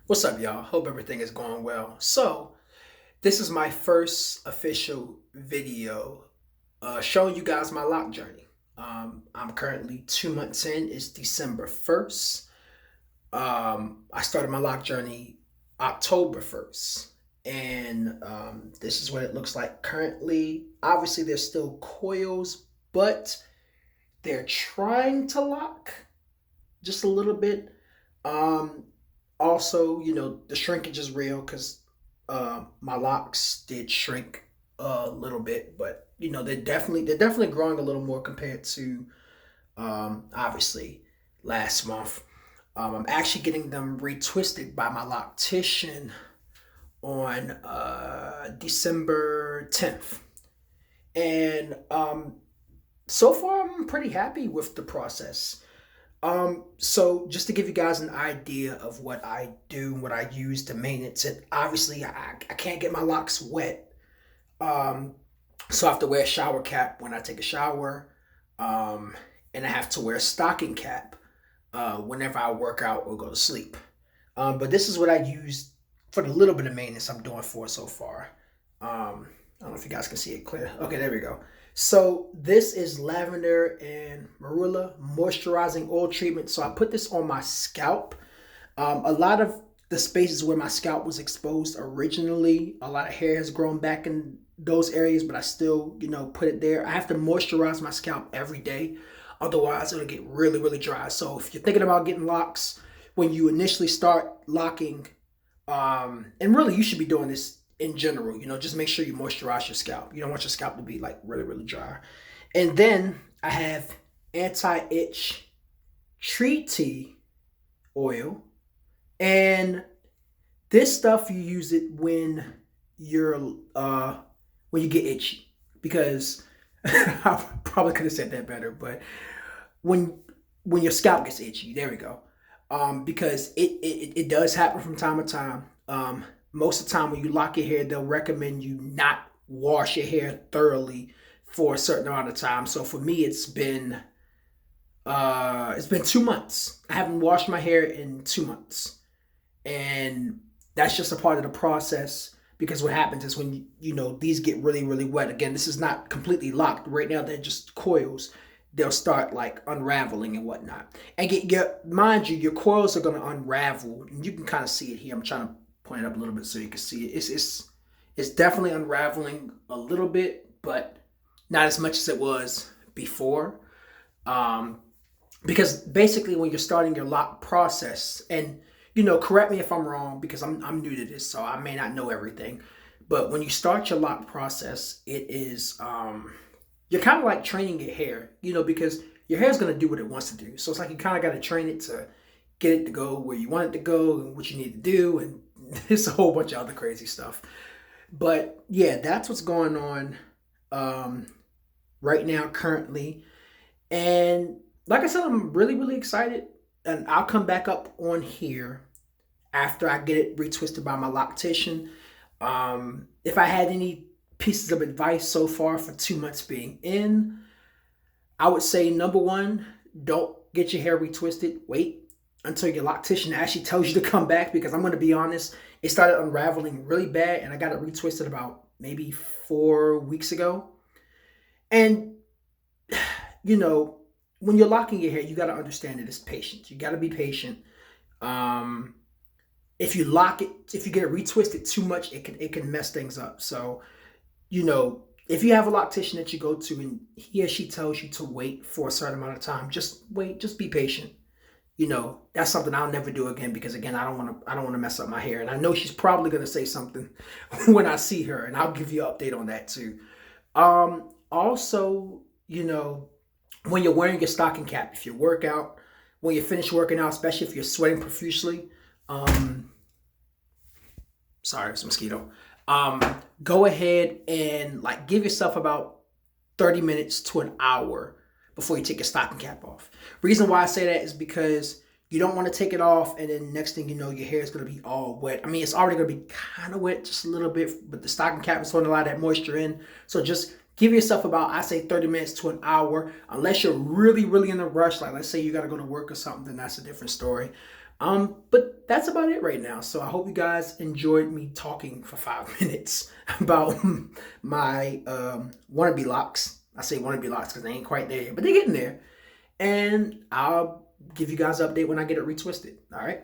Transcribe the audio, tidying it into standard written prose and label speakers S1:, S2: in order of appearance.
S1: What's up, y'all? Hope everything is going well. So, this is my first official video showing you guys my lock journey. I'm currently 2 months in. It's December 1st. I started my lock journey October 1st. And this is what it looks like currently. Obviously, there's still coils, but they're trying to lock just a little bit. Um, Also, the shrinkage is real because my locks did shrink a little bit, but they're definitely growing a little more compared to obviously last month. I'm actually getting them retwisted by my loctician on December 10th, and so far I'm pretty happy with the process. So just to give you guys an idea of what I do, what I use to maintenance it, obviously I can't get my locks wet. Um, so I have to wear a shower cap when I take a shower. Um, and I have to wear a stocking cap whenever I work out or go to sleep. But this is what I use for the little bit of maintenance I'm doing for it so far. I don't know if you guys can see it clear. Okay, there we go. So this is lavender and marula moisturizing oil treatment. So I put this on my scalp. A lot of the spaces where my scalp was exposed originally, a lot of hair has grown back in those areas, but I still, put it there. I have to moisturize my scalp every day. Otherwise, it'll get really, really dry. So if you're thinking about getting locks, when you initially start locking, and really you should be doing this in general, just make sure you moisturize your scalp. You don't want your scalp to be like really, really dry. And then I have anti-itch tree tea oil. And this stuff, you use it you're when you get itchy. Because I probably could have said that better, but when when your scalp gets itchy, there we go. Because it does happen from time to time. Most of the time when you lock your hair, they'll recommend you not wash your hair thoroughly for a certain amount of time. So for me, it's been 2 months. I haven't washed my hair in 2 months, and that's just a part of the process. Because what happens is when these get really, really wet. Again, this is not completely locked right now. They're just coils. They'll start like unraveling and whatnot. And mind you, your coils are gonna unravel, and you can kind of see it here. I'm trying to point it up a little bit so you can see it. It's definitely unraveling a little bit, but not as much as it was before. Um, because basically, when you're starting your lock process, and correct me if I'm wrong, because I'm new to this, so I may not know everything. But when you start your lock process, it is you're kind of like training your hair, because your hair is going to do what it wants to do. So it's like you kind of got to train it to get it to go where you want it to go and what you need to do, and it's a whole bunch of other crazy stuff. But yeah, that's what's going on um, right now, currently. And like I said, I'm really, really excited. And I'll come back up on here after I get it retwisted by my loctician. If I had any pieces of advice so far for 2 months being in, I would say number one, don't get your hair retwisted. Wait until your loctician actually tells you to come back, because I'm going to be honest, it started unraveling really bad and I got it retwisted about maybe 4 weeks ago. And you know, when you're locking your hair, you got to understand that it's patience. You got to be patient. Um, if you lock it, if you get it retwisted too much, it can mess things up. So if you have a loctician that you go to and he or she tells you to wait for a certain amount of time, just wait, just be patient. That's something I'll never do again, because again, I don't want to mess up my hair. And I know she's probably going to say something when I see her, and I'll give you an update on that too. Also, when you're wearing your stocking cap, if you work out, when you finish working out, especially if you're sweating profusely, um, sorry, it's a mosquito. Um, Go ahead and like give yourself about 30 minutes to an hour before you take your stocking cap off. Reason why I say that is because you don't want to take it off and then next thing you know, your hair is going to be all wet. I mean, it's already going to be kind of wet, just a little bit, but the stocking cap is holding a lot of that moisture in. So just give yourself about, I say 30 minutes to an hour, unless you're really, really in a rush. Like let's say you got to go to work or something, then that's a different story. But that's about it right now. So I hope you guys enjoyed me talking for 5 minutes about my wannabe locks. I say wannabe locks because they ain't quite there, but they're getting there. And I'll give you guys an update when I get it retwisted. All right.